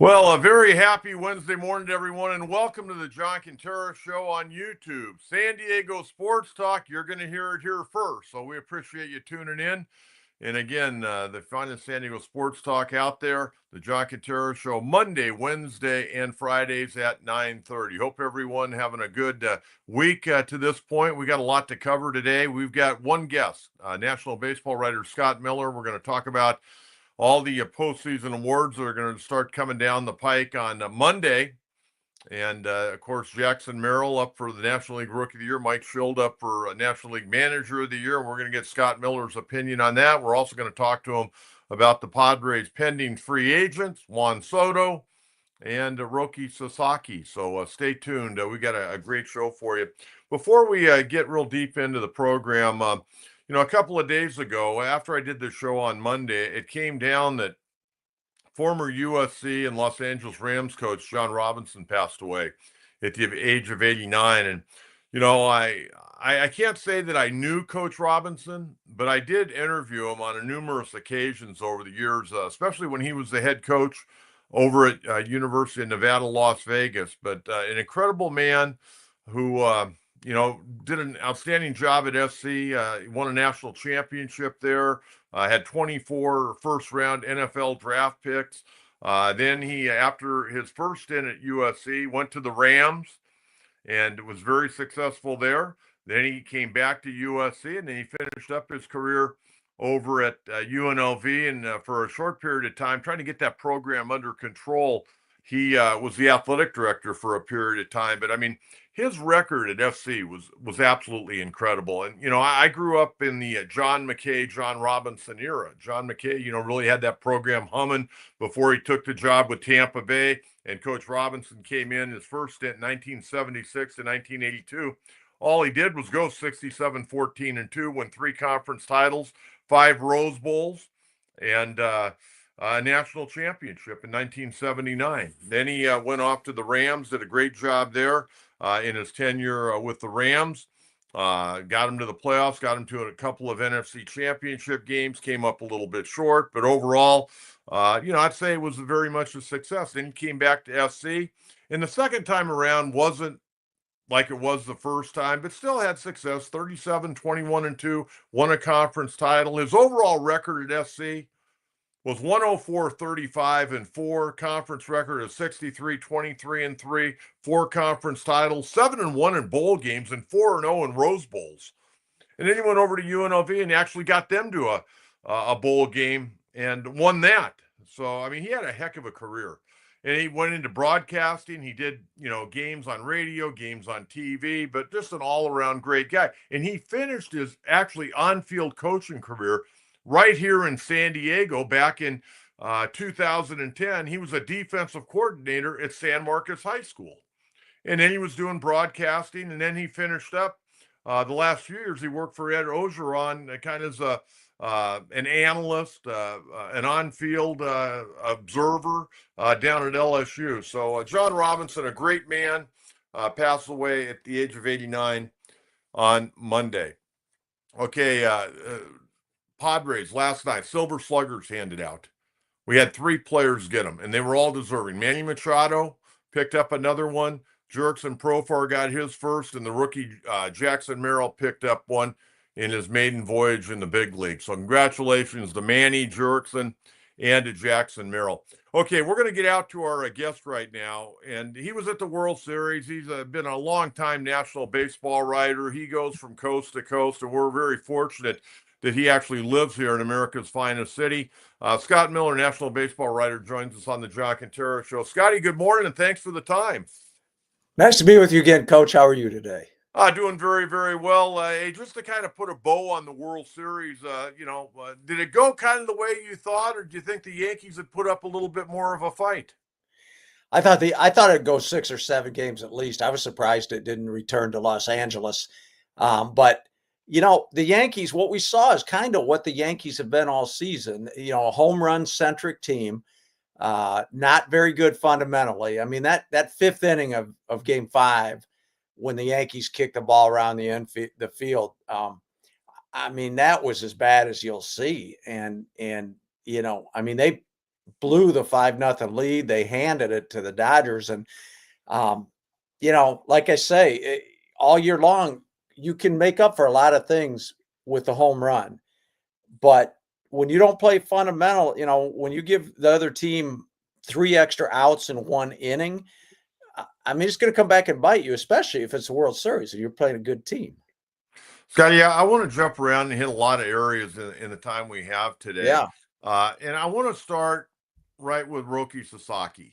Well, a very happy Wednesday morning to everyone, and welcome to the John Quintero Show on YouTube. San Diego Sports Talk, you're going to hear it here first, so we appreciate you tuning in. And again, the finest San Diego Sports Talk out there, the John Quintero Show, Monday, Wednesday, and Fridays at 9:30. Hope everyone having a good week to this point. We got a lot to cover today. We've got one guest, National Baseball writer Scott Miller. We're going to talk about all the postseason awards that are going to start coming down the pike on Monday. And of course, Jackson Merrill up for the National League Rookie of the Year, Mike Schild up for National League Manager of the Year. And we're going to get Scott Miller's opinion on that. We're also going to talk to him about the Padres' pending free agents, Juan Soto and Roki Sasaki. So stay tuned. We got a great show for you. Before we get real deep into the program, a couple of days ago, after I did the show on Monday, it came down that former USC and Los Angeles Rams coach John Robinson passed away at the age of 89. And, I can't say that I knew Coach Robinson, but I did interview him on numerous occasions over the years, especially when he was the head coach over at University of Nevada, Las Vegas. But an incredible man who, did an outstanding job at SC, won a national championship there, had 24 first round NFL draft picks. Then he, after his first stint at USC, went to the Rams and was very successful there. Then he came back to USC, and then he finished up his career over at UNLV. And for a short period of time, trying to get that program under control, he was the athletic director for a period of time. But I mean, his record at FC was absolutely incredible. And I grew up in the John McKay, John Robinson era. John McKay, really had that program humming before he took the job with Tampa Bay. And Coach Robinson came in his first stint in 1976 to 1982. All he did was go 67-14-2, win 3 conference titles, 5 Rose Bowls, and a national championship in 1979. Then he went off to the Rams, did a great job there in his tenure with the Rams. Got him to the playoffs, got him to a couple of NFC championship games, came up a little bit short, but overall, I'd say it was very much a success. Then he came back to SC, and the second time around wasn't like it was the first time, but still had success 37-21-2, won a conference title. His overall record at SC was 104-35-4, conference record of 63-23-3, 4 conference titles, 7-1 in bowl games, and 4-0 in Rose Bowls. And then he went over to UNLV and actually got them to a bowl game and won that. So, I mean, he had a heck of a career. And he went into broadcasting. He did, games on radio, games on TV, but just an all-around great guy. And he finished his actually on-field coaching career right here in San Diego back in 2010. He was a defensive coordinator at San Marcos High School. And then he was doing broadcasting, and then he finished up the last few years. He worked for Ed Ogeron, kind of as an analyst, an on-field observer down at LSU. So John Robinson, a great man, passed away at the age of 89 on Monday. Okay, Padres last night, Silver Sluggers handed out. We had 3 players get them, and they were all deserving. Manny Machado picked up another one. Jurickson Profar got his first, and the rookie Jackson Merrill picked up one in his maiden voyage in the big league. So congratulations to Manny, Jurickson, and to Jackson Merrill. Okay, we're going to get out to our guest right now, and he was at the World Series. He's been a long-time national baseball writer. He goes from coast to coast, and we're very fortunate that he actually lives here in America's finest city. Scott Miller, national baseball writer, joins us on the John Quintero Show. Scotty, good morning, and thanks for the time. Nice to be with you again, Coach. How are you today? Doing very, very well. Hey, just to kind of put a bow on the World Series, did it go kind of the way you thought, or do you think the Yankees had put up a little bit more of a fight? I thought it'd go 6 or 7 games at least. I was surprised it didn't return to Los Angeles. But the Yankees, what we saw is kind of what the Yankees have been all season. A home run centric team, not very good fundamentally. I mean, that 5th inning of Game 5, when the Yankees kicked the ball around the field, I mean, that was as bad as you'll see. And I mean, blew the 5-0 lead. They handed it to the Dodgers. And, um, like I say, all year long, you can make up for a lot of things with the home run. But when you don't play fundamental, when you give the other team 3 extra outs in 1 inning, I mean, it's going to come back and bite you, especially if it's a World Series and you're playing a good team. Scotty, yeah, I want to jump around and hit a lot of areas in the time we have today. Yeah. And I want to start right with Roki Sasaki.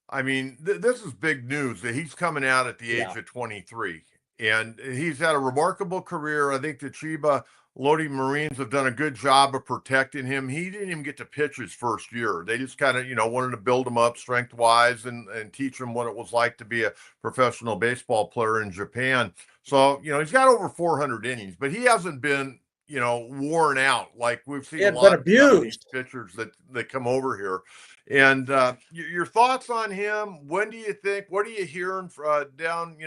I mean, this is big news that he's coming out at the Yeah. age of 23. And he's had a remarkable career. I think the Chiba Lodi Marines have done a good job of protecting him. He didn't even get to pitch his first year. They just kind of, wanted to build him up strength wise and teach him what it was like to be a professional baseball player in Japan. So, he's got over 400 innings, but he hasn't been, worn out like we've He seen a had been lot of Japanese abused. pitchers that come over here. And your thoughts on him? When do you think? What are you hearing down,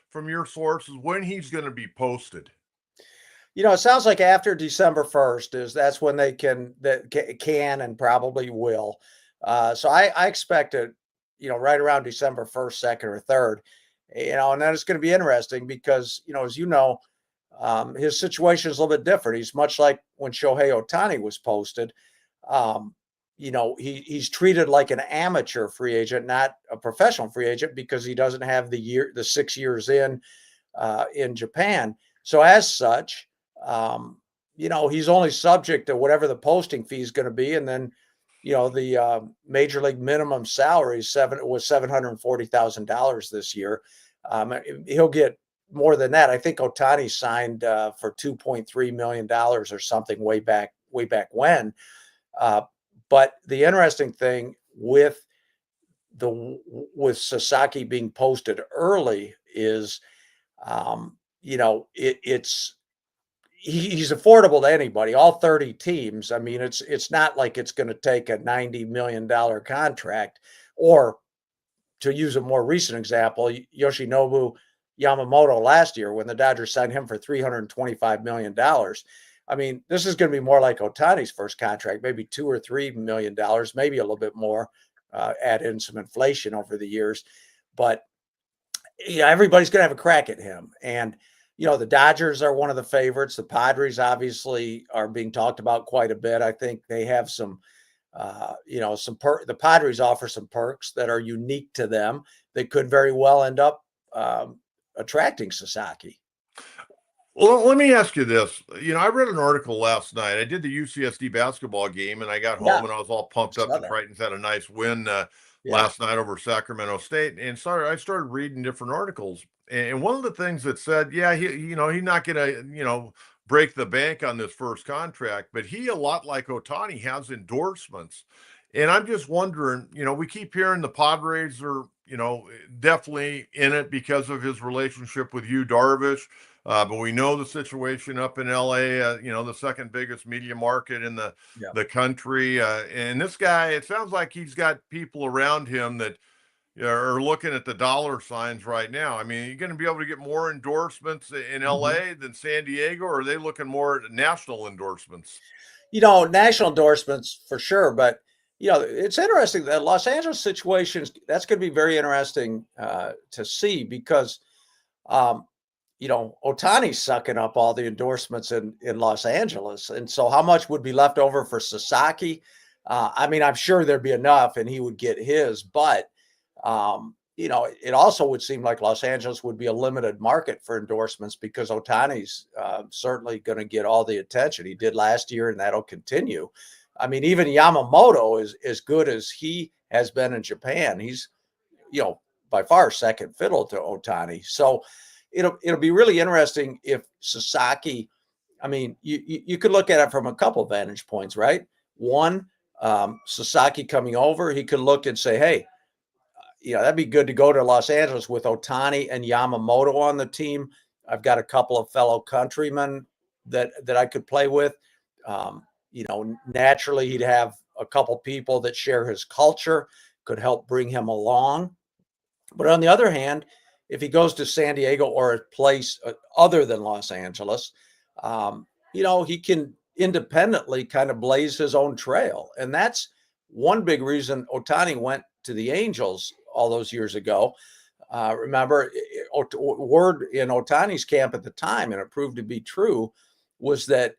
from your sources when he's going to be posted? It sounds like after December 1st that's when they can and probably will. So I expect it, right around December 1st, 2nd, or 3rd. And then it's going to be interesting because, as his situation is a little bit different. He's much like when Shohei Ohtani was posted. Um, he's treated like an amateur free agent, not a professional free agent, because he doesn't have the 6 years in Japan. So as such, he's only subject to whatever the posting fee is going to be, and then the major league minimum salary was $740,000 this year. He'll get more than that. I think Ohtani signed for $2.3 million or something way back when. But the interesting thing with Sasaki being posted early is, he's affordable to anybody, all 30 teams. I mean, it's not like it's going to take a $90 million contract, or, to use a more recent example, Yoshinobu Yamamoto last year when the Dodgers signed him for $325 million. I mean, this is going to be more like Ohtani's first contract, maybe $2 or $3 million, maybe a little bit more, add in some inflation over the years. But everybody's going to have a crack at him. And, the Dodgers are one of the favorites. The Padres obviously are being talked about quite a bit. I think they have some, the Padres offer some perks that are unique to them. They could very well end up attracting Sasaki. Well, let me ask you this. I read an article last night. I did the UCSD basketball game, and I got Yeah, home and I was all pumped up. saw The that. Titans had a nice win Yeah. last night over Sacramento State, and I started reading different articles. And one of the things that said, yeah, he's not going to, break the bank on this first contract, but he, a lot like Ohtani, has endorsements. And I'm just wondering, we keep hearing the Padres are, definitely in it because of his relationship with Yu Darvish. But we know the situation up in LA, the second biggest media market in Yeah. the country. And this guy, it sounds like he's got people around him that are looking at the dollar signs right now. I mean, are you going to be able to get more endorsements in Mhm. LA than San Diego, or are they looking more at national endorsements? National endorsements for sure, but it's interesting that Los Angeles situation, that's going to be very interesting to see because um, Otani's sucking up all the endorsements in Los Angeles, and so how much would be left over for Sasaki? I mean, I'm sure there'd be enough, and he would get his, but it also would seem like Los Angeles would be a limited market for endorsements because Otani's certainly going to get all the attention he did last year, and that'll continue. I mean, even Yamamoto is as good as he has been in Japan. He's, by far second fiddle to Ohtani. So it'll be really interesting if Sasaki. I mean, you could look at it from a couple of vantage points, right? One, Sasaki coming over, he could look and say, hey, that'd be good to go to Los Angeles with Ohtani and Yamamoto on the team. I've got a couple of fellow countrymen that I could play with. Naturally, he'd have a couple people that share his culture, could help bring him along. But on the other hand, if he goes to San Diego or a place other than Los Angeles, he can independently kind of blaze his own trail. And that's one big reason Ohtani went to the Angels all those years ago. Remember, word in Ohtani's camp at the time, and it proved to be true, was that,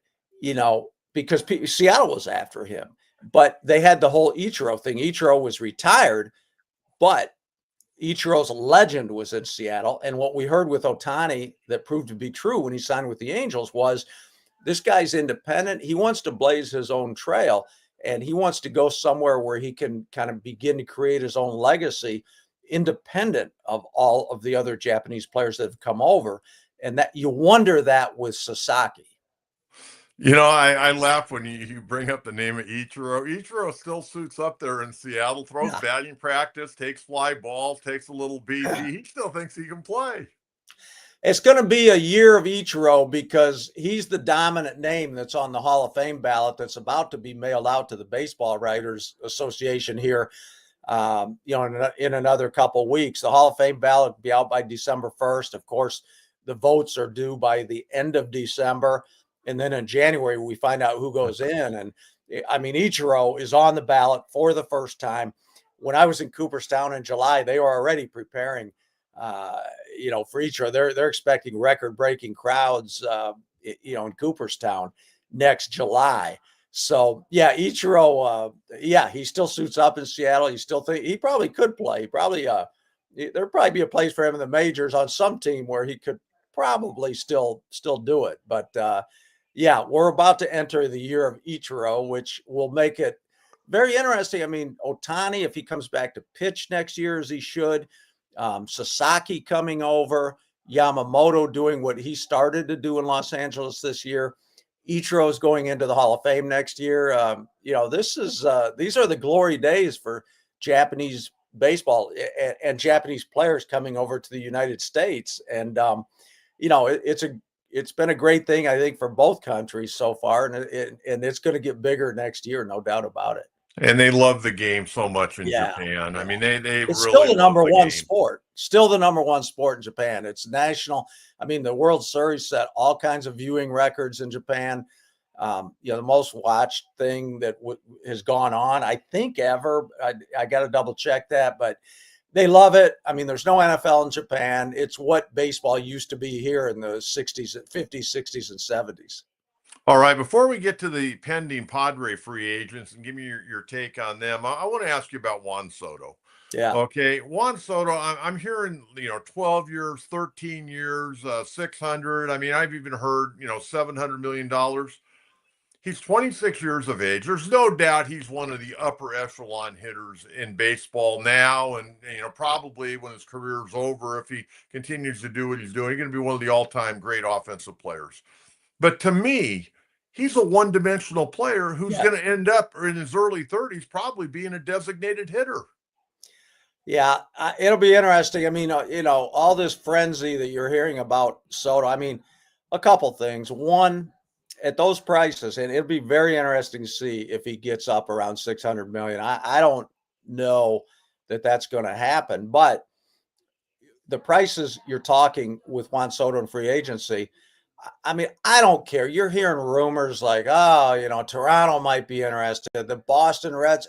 because Seattle was after him, but they had the whole Ichiro thing. Ichiro was retired, but Ichiro's legend was in Seattle. And what we heard with Ohtani that proved to be true when he signed with the Angels was this guy's independent. He wants to blaze his own trail, and he wants to go somewhere where he can kind of begin to create his own legacy independent of all of the other Japanese players that have come over. And that you wonder that with Sasaki. I laugh when you bring up the name of Ichiro. Ichiro still suits up there in Seattle, throws batting practice, takes fly balls, takes a little BG. He still thinks he can play. It's going to be a year of Ichiro because he's the dominant name that's on the Hall of Fame ballot that's about to be mailed out to the Baseball Writers Association here, in another couple of weeks. The Hall of Fame ballot will be out by December 1st. Of course, the votes are due by the end of December. And then in January, we find out who goes in. And I mean, Ichiro is on the ballot for the first time. When I was in Cooperstown in July, they were already preparing, for Ichiro. They're expecting record-breaking crowds, in Cooperstown next July. So yeah, Ichiro, he still suits up in Seattle. He probably could play. There'd probably be a place for him in the majors on some team where he could probably still do it. But we're about to enter the year of Ichiro, which will make it very interesting. I mean, Ohtani, if he comes back to pitch next year as he should, Sasaki coming over, Yamamoto doing what he started to do in Los Angeles this year, Ichiro is going into the Hall of Fame next year. These are the glory days for Japanese baseball and Japanese players coming over to the United States. And, it's been a great thing, I think, for both countries so far, and it's going to get bigger next year, no doubt about it. And they love the game so much in Japan. Yeah. I mean, they it's really still the number love the one game. sport. Still the number one sport in Japan. It's national. I mean, the World Series set all kinds of viewing records in Japan. The most watched thing that has gone on, I think, ever. I got to double check that, but they love it. I mean, there's no NFL in Japan. It's what baseball used to be here in the 60s, 50s, 60s, and 70s. All right, before we get to the pending Padre free agents and give me your take on them, I want to ask you about Juan Soto. Yeah. Okay, Juan Soto, I'm hearing, 12 years, 13 years, 600. I mean, I've even heard, $700 million. He's 26 years of age. There's no doubt he's one of the upper echelon hitters in baseball now. And, probably when his career's over, if he continues to do what he's doing, he's going to be one of the all-time great offensive players. But to me, he's a one-dimensional player who's going to end up in his early 30s probably being a designated hitter. Yeah, it'll be interesting. I mean, all this frenzy that you're hearing about Soto, I mean, a couple things. One, at those prices, and it'll be very interesting to see if he gets up around 600 million. I don't know that that's going to happen, but the prices you're talking with Juan Soto and free agency, I mean, I don't care. You're hearing rumors like, Toronto might be interested, the Boston Reds,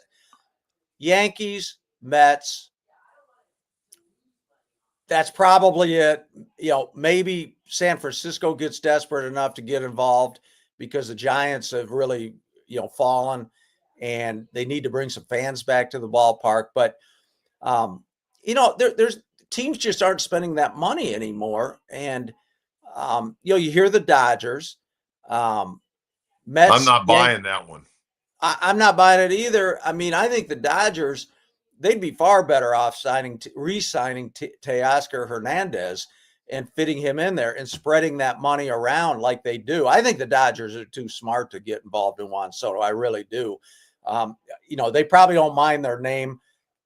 Yankees, Mets. That's probably it. Maybe San Francisco gets desperate enough to get involved because the Giants have really, fallen and they need to bring some fans back to the ballpark. But, there's teams just aren't spending that money anymore. And, you hear the Dodgers, Mets. I'm not buying that one. I'm not buying it either. I mean, I think the Dodgers, they'd be far better off re-signing Teoscar Hernandez and fitting him in there and spreading that money around like they do. I think the Dodgers are too smart to get involved in Juan Soto. I really do. They probably don't mind their name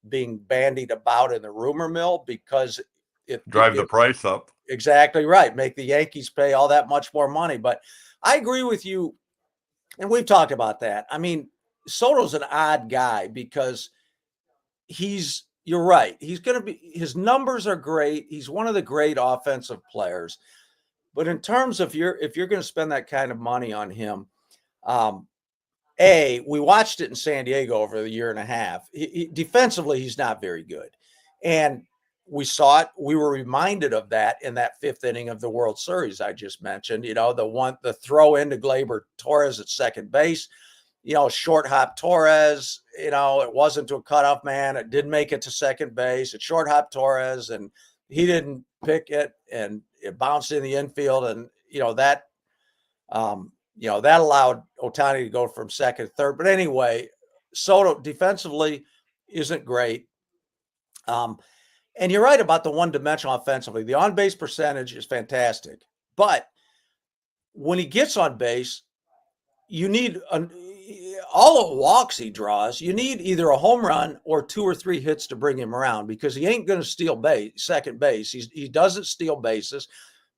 being bandied about in the rumor mill because it drive the price up. Exactly right. Make the Yankees pay all that much more money. But I agree with you. And we've talked about that. I mean, Soto's an odd guy because you're right. His numbers are great. He's one of the great offensive players. But in terms of if you're going to spend that kind of money on him, we watched it in San Diego over the year and a half. Defensively, he's not very good. And we saw it. We were reminded of that in that fifth inning of the World Series I just mentioned. The throw into Gleyber Torres at second base, short hop Torres, it wasn't to a cutoff man. It didn't make it to second base. It short hop Torres, and he didn't pick it, and it bounced in the infield. And, that allowed Ohtani to go from second to third. But anyway, Soto defensively isn't great. And you're right about the one-dimensional offensively. The on-base percentage is fantastic. But when he gets on base, you need all the walks he draws. You need either a home run or 2 or 3 hits to bring him around, because he ain't going to steal second base. He doesn't steal bases.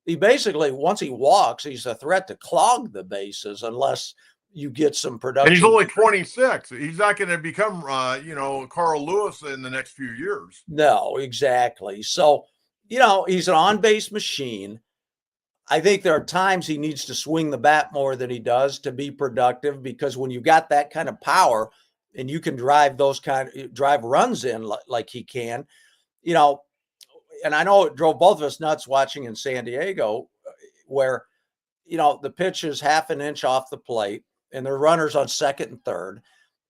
He basically, once he walks, he's a threat to clog the bases unless you get some production. And he's only 26. He's not going to become, Carl Lewis in the next few years. No, exactly. So, he's an on-base machine. I think there are times he needs to swing the bat more than he does to be productive, because when you got that kind of power and you can drive runs in like he can, and I know it drove both of us nuts watching in San Diego, where, the pitch is half an inch off the plate and there are runners on second and third,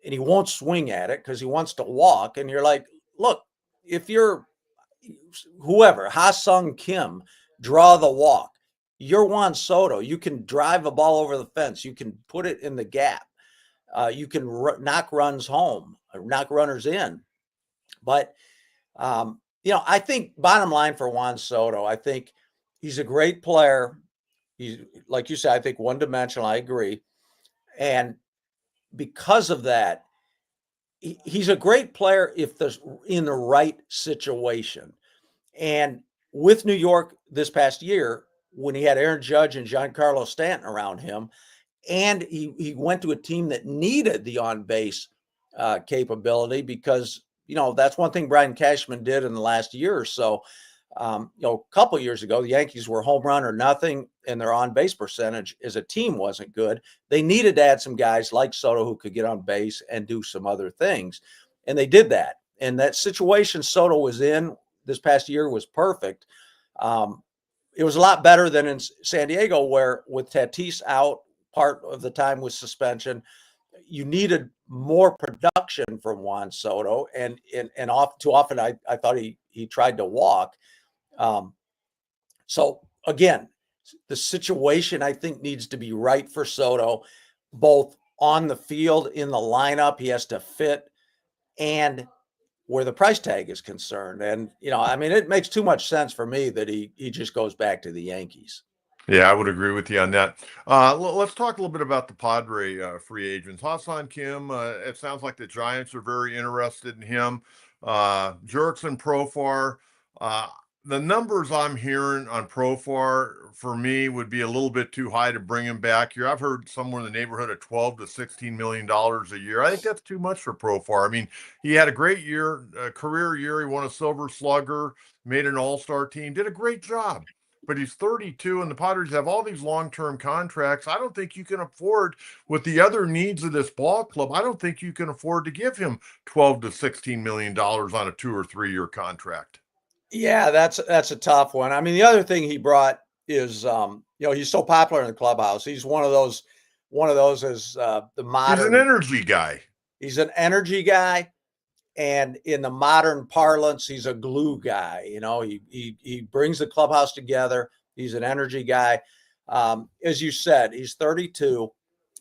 and he won't swing at it because he wants to walk. And you're like, look, if you're whoever, Ha-Sung Kim, draw the walk. You're Juan Soto. You can drive a ball over the fence. You can put it in the gap. You can knock runs home, or knock runners in. But, I think bottom line for Juan Soto, I think he's a great player. He's, like you said, I think one-dimensional. I agree. And because of that, he's a great player if there's in the right situation. And with New York this past year, when he had Aaron Judge and Giancarlo Stanton around him, and he went to a team that needed the on-base capability, because, that's one thing Brian Cashman did in the last year or so. A couple of years ago, the Yankees were home run or nothing, and their on-base percentage as a team wasn't good. They needed to add some guys like Soto who could get on base and do some other things, and they did that. And that situation Soto was in this past year was perfect. It was a lot better than in San Diego, where with Tatis out part of the time with suspension, you needed more production from Juan Soto, and too often I thought he tried to walk. So again, the situation I think needs to be right for Soto, both on the field, in the lineup, he has to fit, and where the price tag is concerned. And, it makes too much sense for me that he just goes back to the Yankees. Yeah, I would agree with you on that. Let's talk a little bit about the Padre free agents. Ha-Sung Kim, it sounds like the Giants are very interested in him. Jurickson Profar, the numbers I'm hearing on Profar for me would be a little bit too high to bring him back here. I've heard somewhere in the neighborhood of $12 to $16 million a year. I think that's too much for Profar. I mean, he had a great year, a career year. He won a Silver Slugger, made an All-Star team, did a great job. But he's 32, and the Padres have all these long-term contracts. I don't think you can afford, with the other needs of this ball club, I don't think you can afford to give him $12 to $16 million on a 2 or 3 year contract. Yeah, that's a tough one. I mean, the other thing he brought is, he's so popular in the clubhouse. He's one of those as the modern. He's an energy guy. He's an energy guy. And in the modern parlance, he's a glue guy. He brings the clubhouse together. He's an energy guy. As you said, he's 32,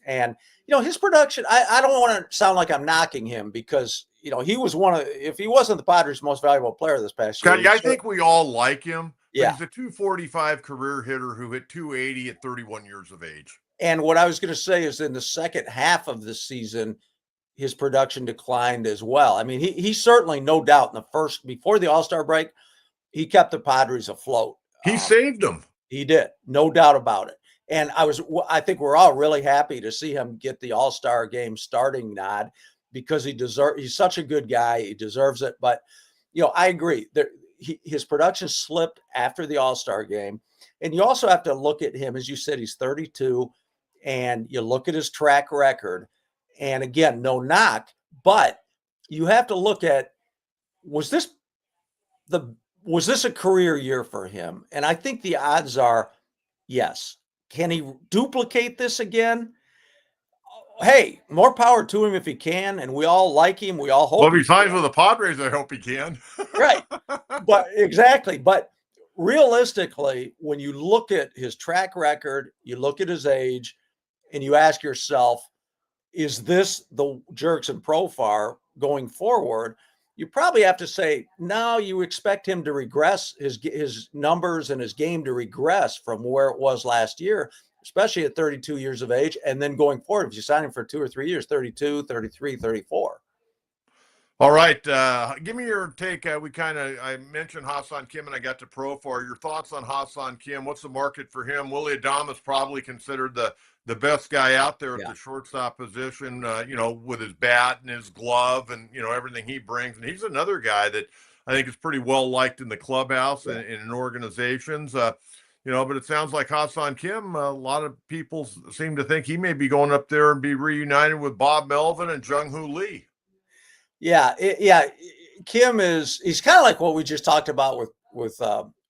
and his production. I don't want to sound like I'm knocking him, because he was if he wasn't the Padres' most valuable player this past year. I think we all like him. Yeah, he's a 245 career hitter who hit 280 at 31 years of age. And what I was going to say is, in the second half of the season, his production declined as well. I mean, he certainly, no doubt, in the first, before the All-Star break, he kept the Padres afloat. He saved them. He did, no doubt about it. And I think we're all really happy to see him get the All-Star game starting nod, because he's such a good guy. He deserves it. But, I agree that his production slipped after the All-Star game. And you also have to look at him, as you said, he's 32, and you look at his track record. And again, no knock, but you have to look at, was this the was this a career year for him? And I think the odds are yes. Can he duplicate this again? Hey, more power to him if he can, and we all like him. We all Well, hope if he he signs can. with the Padres, I hope he can. Right. But exactly. But realistically, when you look at his track record, you look at his age, and you ask yourself, is this the Jurickson profile going forward? You probably have to say, no, you expect him to regress, his numbers and his game to regress from where it was last year, especially at 32 years of age. And then going forward, if you sign him for 2 or 3 years, 32, 33, 34. All right, give me your take. I mentioned Hassan Kim, and I got to Profar. Your thoughts on Hassan Kim? What's the market for him? Willie Adames probably considered the best guy out there at Yeah. the shortstop position. With his bat and his glove, and everything he brings. And he's another guy that I think is pretty well liked in the clubhouse Yeah. and in organizations. But it sounds like Hassan Kim. A lot of people seem to think he may be going up there and be reunited with Bob Melvin and Jung Hoo Lee. Yeah, yeah. Kim he's kind of like what we just talked about with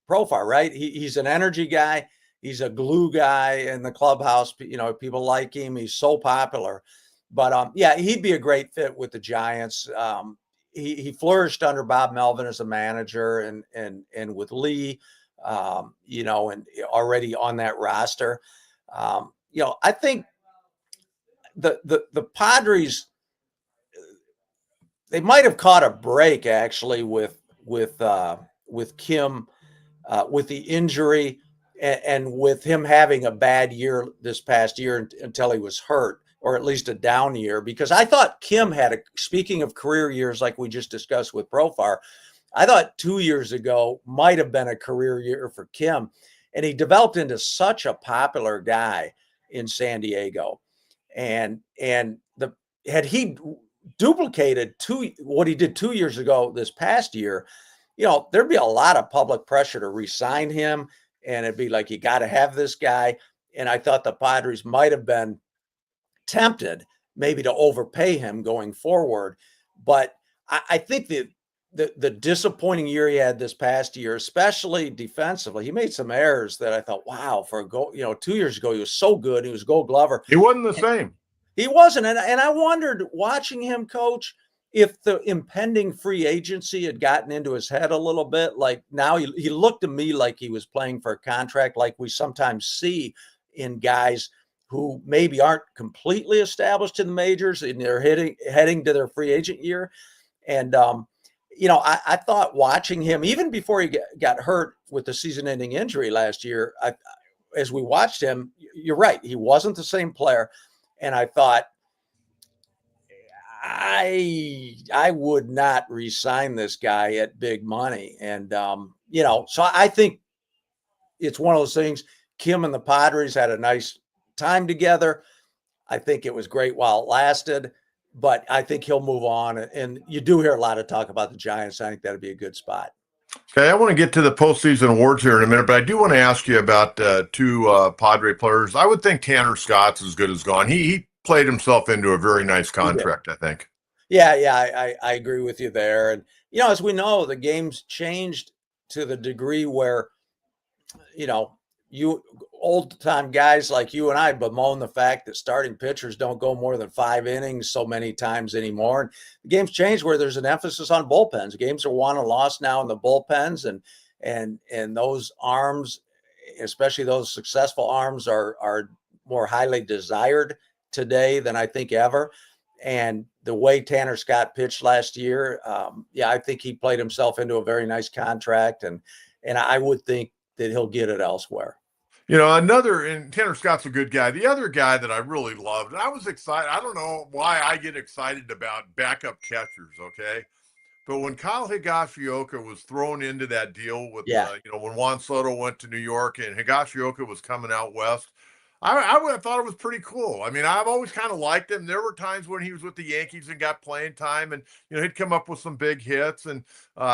Profar, right? He's an energy guy. He's a glue guy in the clubhouse. People like him. He's so popular. But yeah, he'd be a great fit with the Giants. He flourished under Bob Melvin as a manager, and with Lee, and already on that roster. I think the Padres, they might have caught a break actually with Kim, with the injury, and with him having a bad year this past year until he was hurt, or at least a down year. Because I thought Kim speaking of career years, like we just discussed with Profar, I thought 2 years ago might have been a career year for Kim, and he developed into such a popular guy in San Diego, and the had he duplicated what he did 2 years ago this past year, there'd be a lot of public pressure to re-sign him, and it'd be like, you got to have this guy. And I thought the Padres might have been tempted maybe to overpay him going forward. But I think the disappointing year he had this past year, especially defensively, he made some errors that I thought, wow, for a goal, 2 years ago, he was so good. He was Gold Glover. He wasn't the same. He wasn't. And I wondered, watching him coach, if the impending free agency had gotten into his head a little bit. Like, now he looked to me like he was playing for a contract, like we sometimes see in guys who maybe aren't completely established in the majors and they're heading to their free agent year. And, I thought watching him, even before he got hurt with the season-ending injury last year, as we watched him, you're right, he wasn't the same player. And I thought, I would not re-sign this guy at big money. And, so I think it's one of those things. Kim and the Padres had a nice time together. I think it was great while it lasted, but I think he'll move on. And you do hear a lot of talk about the Giants. I think that'd be a good spot. Okay, I want to get to the postseason awards here in a minute, but I do want to ask you about two Padre players. I would think Tanner Scott's as good as gone. He played himself into a very nice contract, I think. Yeah, I agree with you there. And, as we know, the game's changed to the degree where, you old time guys like you and I bemoan the fact that starting pitchers don't go more than 5 innings so many times anymore. And the game's changed where there's an emphasis on bullpens. Games are won and lost now in the bullpens, and those arms, especially those successful arms, are more highly desired today than I think ever. And the way Tanner Scott pitched last year, I think he played himself into a very nice contract, and I would think that he'll get it elsewhere. And Tanner Scott's a good guy. The other guy that I really loved, and I was excited. I don't know why I get excited about backup catchers, okay? But when Kyle Higashioka was thrown into that deal with, Yeah. when Juan Soto went to New York and Higashioka was coming out west, I would have thought it was pretty cool. I mean, I've always kind of liked him. There were times when he was with the Yankees and got playing time, and he'd come up with some big hits. And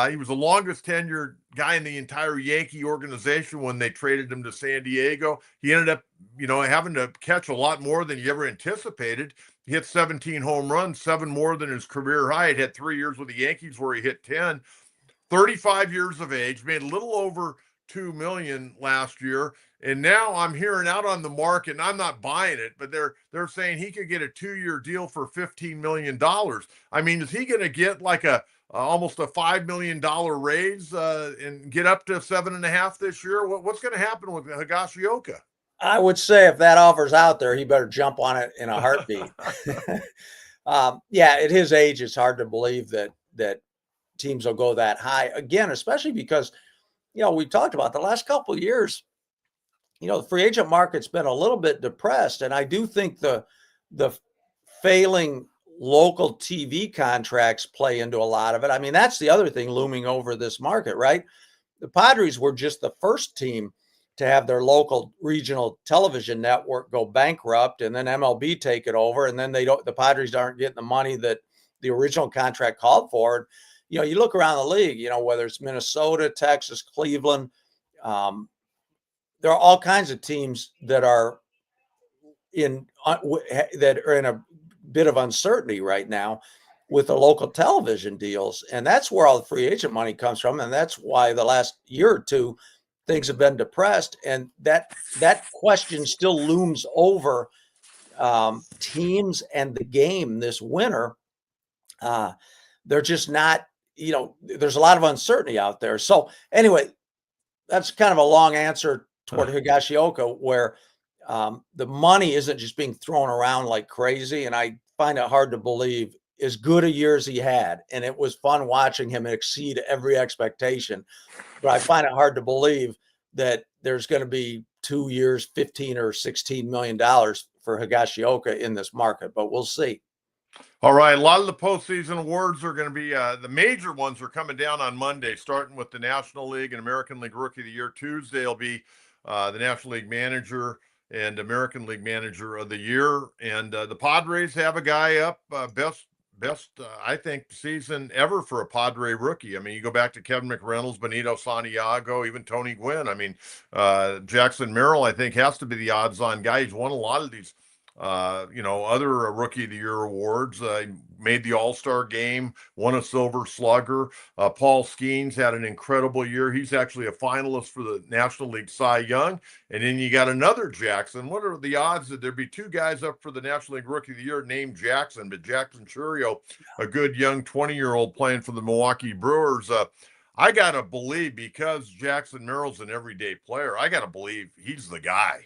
he was the longest tenured guy in the entire Yankee organization when they traded him to San Diego. He ended up, having to catch a lot more than you ever anticipated. He hit 17 home runs, 7 more than his career high. He had 3 years with the Yankees where he hit 10. 35 years of age, made a little over 2 million last year. And now I'm hearing out on the market, and I'm not buying it, but they're saying he could get a 2-year deal for $15 million. I mean, is he going to get like a almost a $5 million raise and get up to 7.5 this year? What's going to happen with Higashioka? I would say if that offer's out there, he better jump on it in a heartbeat. Yeah, at his age, it's hard to believe that teams will go that high again, especially because we talked about the last couple of years. The free agent market's been a little bit depressed, and I do think the failing local TV contracts play into a lot of it. I mean, that's the other thing looming over this market, right? The Padres were just the first team to have their local regional television network go bankrupt, and then MLB take it over, and then the Padres aren't getting the money that the original contract called for. You look around the league, whether it's Minnesota, Texas, Cleveland, there are all kinds of teams that are in a bit of uncertainty right now with the local television deals, and that's where all the free agent money comes from, and that's why the last year or two things have been depressed, and that question still looms over teams and the game this winter. They're just not. There's a lot of uncertainty out there. So anyway, that's kind of a long answer toward Higashioka, where the money isn't just being thrown around like crazy. And I find it hard to believe as good a year as he had. And it was fun watching him exceed every expectation. But I find it hard to believe that there's going to be 2 years, $15 or $16 million for Higashioka in this market, but we'll see. All right, a lot of the postseason awards are going to be the major ones are coming down on Monday, starting with the National League and American League Rookie of the Year. Tuesday will be the National League Manager and American League Manager of the Year, and the Padres have a guy up best I think season ever for a Padre rookie. I mean, you go back to Kevin McReynolds, Benito Santiago, even Tony Gwynn. I mean, Jackson Merrill, I think, has to be the odds-on guy. He's won a lot of these other Rookie of the Year awards. Made the All-Star game, won a Silver Slugger. Paul Skeens had an incredible year. He's actually a finalist for the National League Cy Young. And then you got another Jackson. What are the odds that there'd be 2 guys up for the National League Rookie of the Year named Jackson? But Jackson Churio, a good young 20-year-old playing for the Milwaukee Brewers. I got to believe, because Jackson Merrill's an everyday player, I got to believe he's the guy.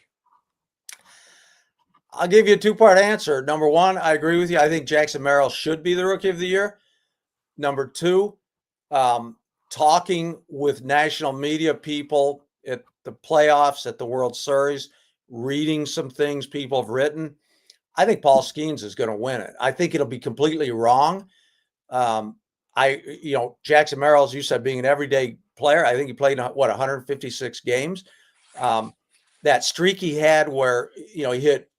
I'll give you a 2-part answer. Number one, I agree with you. I think Jackson Merrill should be the Rookie of the Year. Number two, talking with national media people at the playoffs, at the World Series, reading some things people have written, I think Paul Skeens is going to win it. I think it'll be completely wrong. Jackson Merrill, as you said, being an everyday player, I think he played 156 games. That streak he had where he hit,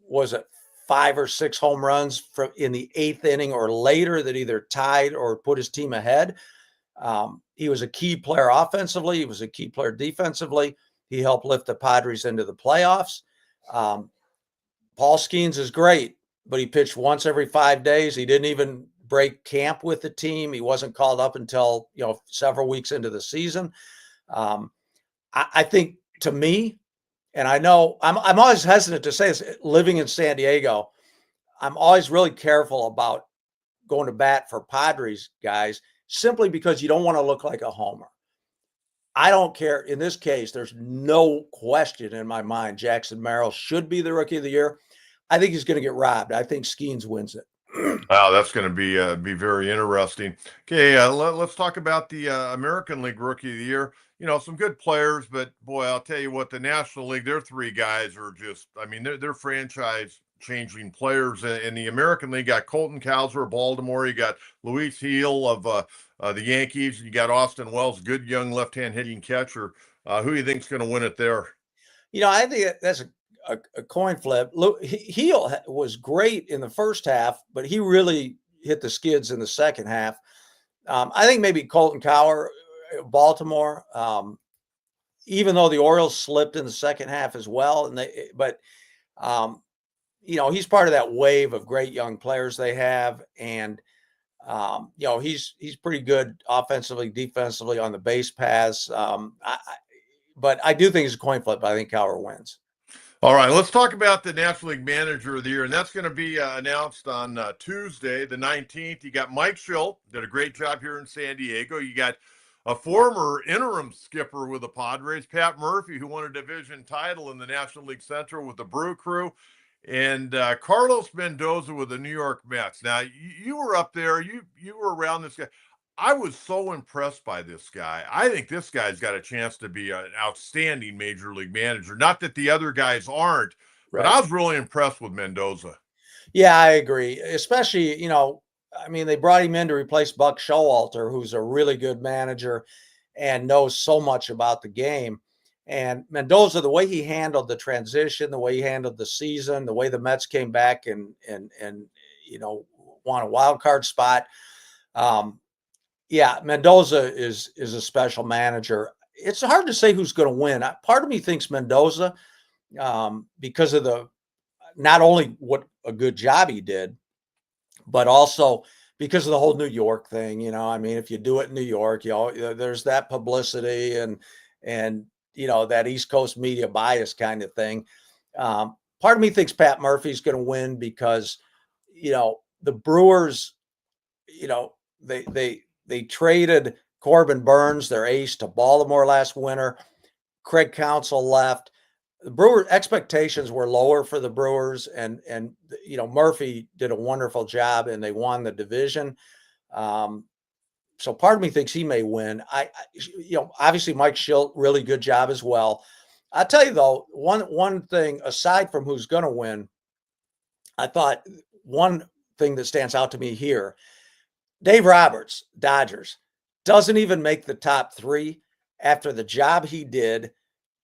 was it 5 or 6 home runs in the 8th inning or later that either tied or put his team ahead. He was a key player offensively. He was a key player defensively. He helped lift the Padres into the playoffs. Paul Skeens is great, but he pitched once every 5 days. He didn't even break camp with the team. He wasn't called up until several weeks into the season. I think, to me, and I know I'm always hesitant to say this, living in San Diego, I'm always really careful about going to bat for Padres guys, simply because you don't want to look like a homer. I don't care. In this case, there's no question in my mind Jackson Merrill should be the Rookie of the Year. I think he's going to get robbed. I think Skeens wins it. Wow, that's going to be very interesting. Okay, let's talk about the American League Rookie of the Year. Some good players, but boy, I'll tell you what, the National League, their 3 guys are just, I mean, they're franchise-changing players. In the American League, got Colton Cowser of Baltimore. You got Luis Gil of the Yankees. You got Austin Wells, good young left-hand hitting catcher. Who do you think's going to win it there? I think that's a coin flip. He was great in the first half, but he really hit the skids in the second half. I think maybe Colton Cowher, Baltimore, even though the Orioles slipped in the second half as well, but he's part of that wave of great young players they have, and he's pretty good offensively, defensively on the base paths. But I do think it's a coin flip. I think Cowher wins. All right, let's talk about the National League Manager of the Year, and that's going to be announced on Tuesday, the 19th. You got Mike Schilt, did a great job here in San Diego. You got a former interim skipper with the Padres, Pat Murphy, who won a division title in the National League Central with the Brew Crew, and Carlos Mendoza with the New York Mets. Now, you were up there. You were around this guy. I was so impressed by this guy. I think this guy's got a chance to be an outstanding major league manager. Not that the other guys aren't, but I was really impressed with Mendoza. Yeah, I agree. Especially, they brought him in to replace Buck Showalter, who's a really good manager and knows so much about the game. And Mendoza, the way he handled the transition, the way he handled the season, the way the Mets came back and won a wild card spot. Yeah, Mendoza is a special manager. It's hard to say who's going to win. Part of me thinks Mendoza, because of not only what a good job he did, but also because of the whole New York thing. If you do it in New York, there's that publicity and that East Coast media bias kind of thing. Part of me thinks Pat Murphy's going to win because, the Brewers, they traded Corbin Burns, their ace, to Baltimore last winter. Craig Counsell left. The Brewers' expectations were lower for the Brewers, and Murphy did a wonderful job, and they won the division. So part of me thinks he may win. Obviously Mike Schilt, really good job as well. I'll tell you though, one thing aside from who's going to win, I thought one thing that stands out to me here. Dave Roberts, Dodgers, doesn't even make the top three after the job he did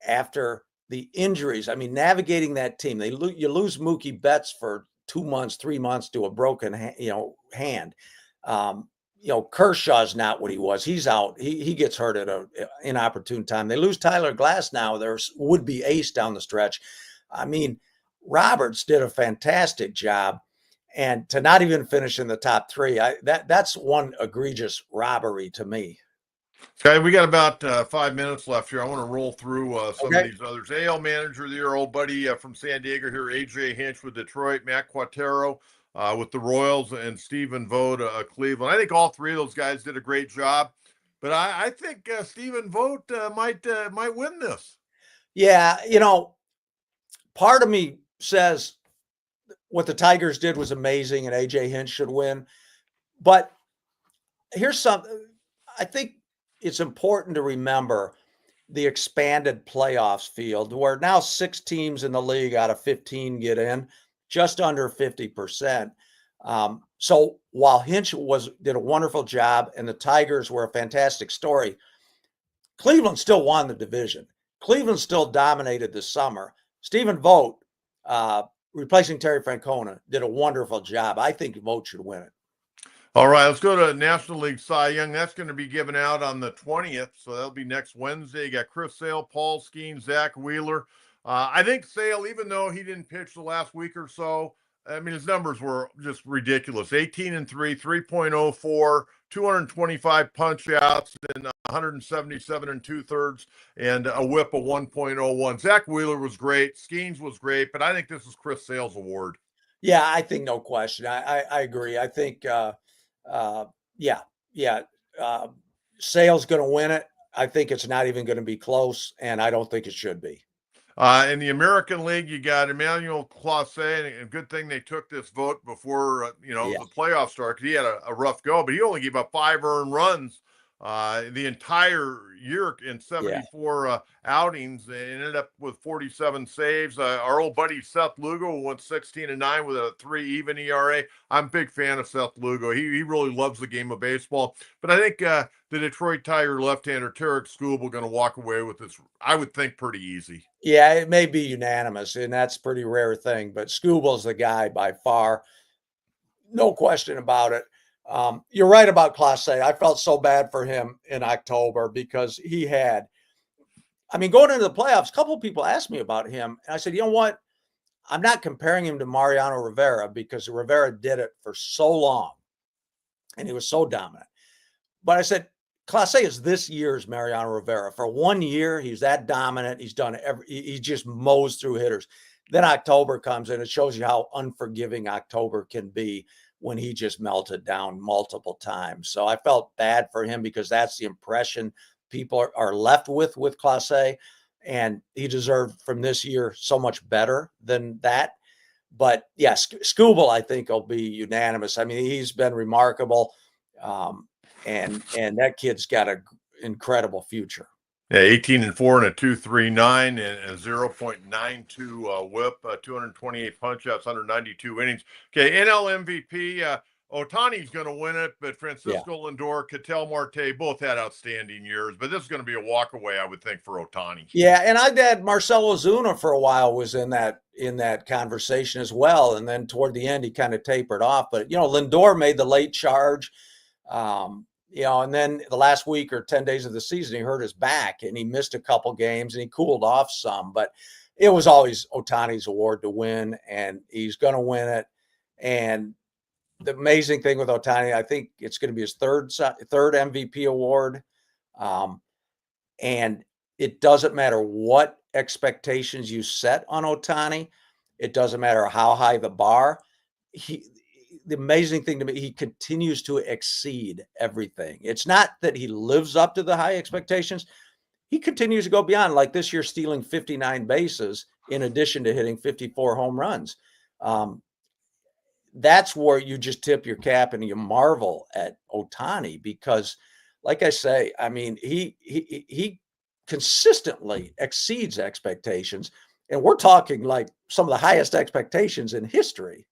after the injuries. Navigating that team. You lose Mookie Betts for 2 months, 3 months to a broken hand. Kershaw's not what he was. He's out. He gets hurt at an inopportune time. They lose Tyler Glass now. There would be ace down the stretch. Roberts did a fantastic job. And to not even finish in the top three, that's one egregious robbery to me. Okay, we got about 5 minutes left here. I want to roll through some of these others. AL Manager of the Year, old buddy from San Diego here, AJ Hinch with Detroit, Matt Quattaro with the Royals, and Stephen Vogt, Cleveland. I think all three of those guys did a great job, but I think Stephen Vogt might win this. Yeah, part of me says what the Tigers did was amazing, and AJ Hinch should win. But here's something. I think it's important to remember the expanded playoffs field, where now 6 teams in the league out of 15 get in, just under 50%. So while Hinch did a wonderful job and the Tigers were a fantastic story, Cleveland still won the division. Cleveland still dominated this summer. Stephen Vogt, replacing Terry Francona, did a wonderful job. I think Vogt should win it. All right, let's go to National League Cy Young. That's going to be given out on the 20th, so that'll be next Wednesday. You got Chris Sale, Paul Skeens, Zach Wheeler. I think Sale, even though he didn't pitch the last week or so, his numbers were just ridiculous. 18-3, 3.04, 225 punch outs, and 177 and 2/3, and a whip of 1.01. Zach Wheeler was great. Skeens was great, but I think this is Chris Sale's award. Yeah, I think no question. I agree. I think, Sale's going to win it. I think it's not even going to be close, and I don't think it should be. In the American League, you got Emmanuel Clase, and good thing they took this vote before the playoffs started, because he had a rough go, but he only gave up 5 earned runs the entire year in Yeah. 74 outings. They ended up with 47 saves. Our old buddy Seth Lugo went 16-9 with a 3 even ERA. I'm a big fan of Seth Lugo. He really loves the game of baseball. But I think the Detroit Tiger left-hander Tarek Skubal going to walk away with this, I would think, pretty easy. Yeah, it may be unanimous, and that's a pretty rare thing, but Skubal's the guy by far. No question about it. You're right about Clase. I felt so bad for him in October because he had, I mean, going into the playoffs, a couple of people asked me about him. And I said, you know what? I'm not comparing him to Mariano Rivera because Rivera did it for so long and he was so dominant. But I said, Clase is this year's Mariano Rivera. For 1 year, he's that dominant. He's done he just mows through hitters. Then October comes and it shows you how unforgiving October can be when he just melted down multiple times. So I felt bad for him because that's the impression people are left with Clase. And he deserved from this year so much better than that. But yes, Skubal, I think, will be unanimous. I mean, he's been remarkable. And that kid's got an incredible future. Yeah, 18-4 and a 2.39 and a 0.92 whip, 228 punch-outs, 192 innings. Okay, NL MVP, Ohtani's going to win it, but Yeah. Francisco Lindor, Ketel Marte both had outstanding years. But this is going to be a walkaway, I would think, for Ohtani. Yeah, and I'd had Marcelo Ozuna for a while was in that conversation as well, and then toward the end he kind of tapered off. But Lindor made the late charge. And then the last week or 10 days of the season, he hurt his back and he missed a couple games and he cooled off some, but it was always Ohtani's award to win and he's going to win it. And the amazing thing with Ohtani, I think it's going to be his third MVP award. And it doesn't matter what expectations you set on Ohtani. It doesn't matter how high the bar. The amazing thing to me, he continues to exceed everything. It's not that he lives up to the high expectations. He continues to go beyond, like this year, stealing 59 bases in addition to hitting 54 home runs. That's where you just tip your cap and you marvel at Ohtani because, like I say, I mean, he consistently exceeds expectations. And we're talking like some of the highest expectations in history.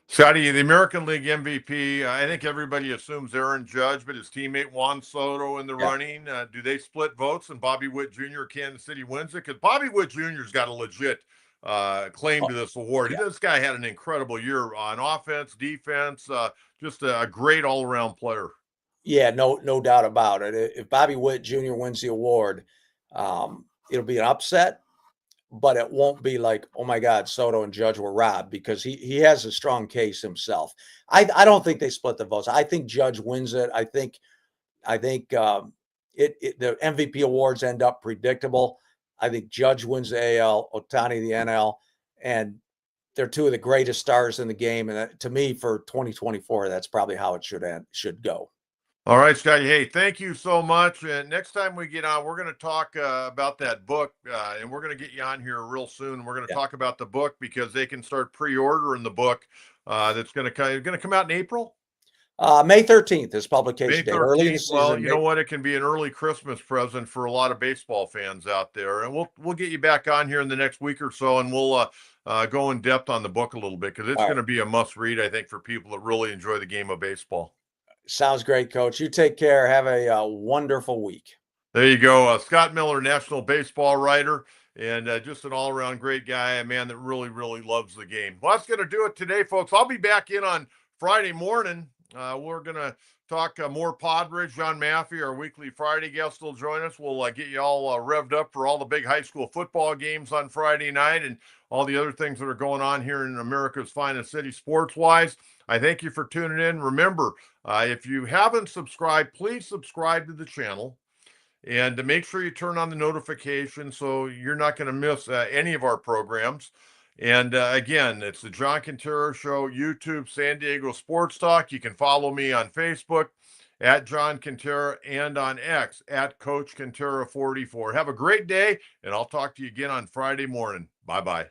Scotty, the American League MVP, I think everybody assumes Aaron Judge, but his teammate Juan Soto in the running. Do they split votes and Bobby Witt Jr. Kansas City wins it? Because Bobby Witt Jr.'s got a legit claim to this award. Yeah. This guy had an incredible year on offense, defense, just a great all-around player. Yeah, no doubt about it. If Bobby Witt Jr. wins the award, it'll be an upset, but it won't be like, oh my God, Soto and Judge were robbed because he has a strong case himself. I don't think they split the votes. I think Judge wins it. I think the MVP awards end up predictable. I think Judge wins the AL, Ohtani the NL, and they're two of the greatest stars in the game. And to me, for 2024, that's probably how it should go. All right, Scotty. Hey, thank you so much. And next time we get on, we're going to talk about that book, and we're going to get you on here real soon. We're going to talk about the book because they can start pre-ordering the book. That's going to come out in April. May 13th is publication date. Early in the season. Well, you know what? It can be an early Christmas present for a lot of baseball fans out there. And we'll get you back on here in the next week or so, and we'll go in depth on the book a little bit because it's going to be a must read, I think, for people that really enjoy the game of baseball. Sounds great, Coach. You take care. Have a wonderful week. There you go. Scott Miller, national baseball writer, and just an all-around great guy, a man that really, really loves the game. Well, that's going to do it today, folks. I'll be back in on Friday morning. We're going to talk more Padres. John Maffey, our weekly Friday guest, will join us. We'll get you all revved up for all the big high school football games on Friday night and all the other things that are going on here in America's finest city sports-wise. I thank you for tuning in. Remember, if you haven't subscribed, please subscribe to the channel and to make sure you turn on the notification so you're not going to miss any of our programs. And again, it's the John Quintero Show, YouTube, San Diego Sports Talk. You can follow me on Facebook at John Quintero and on X at Coach Quintero 44. Have a great day, and I'll talk to you again on Friday morning. Bye-bye.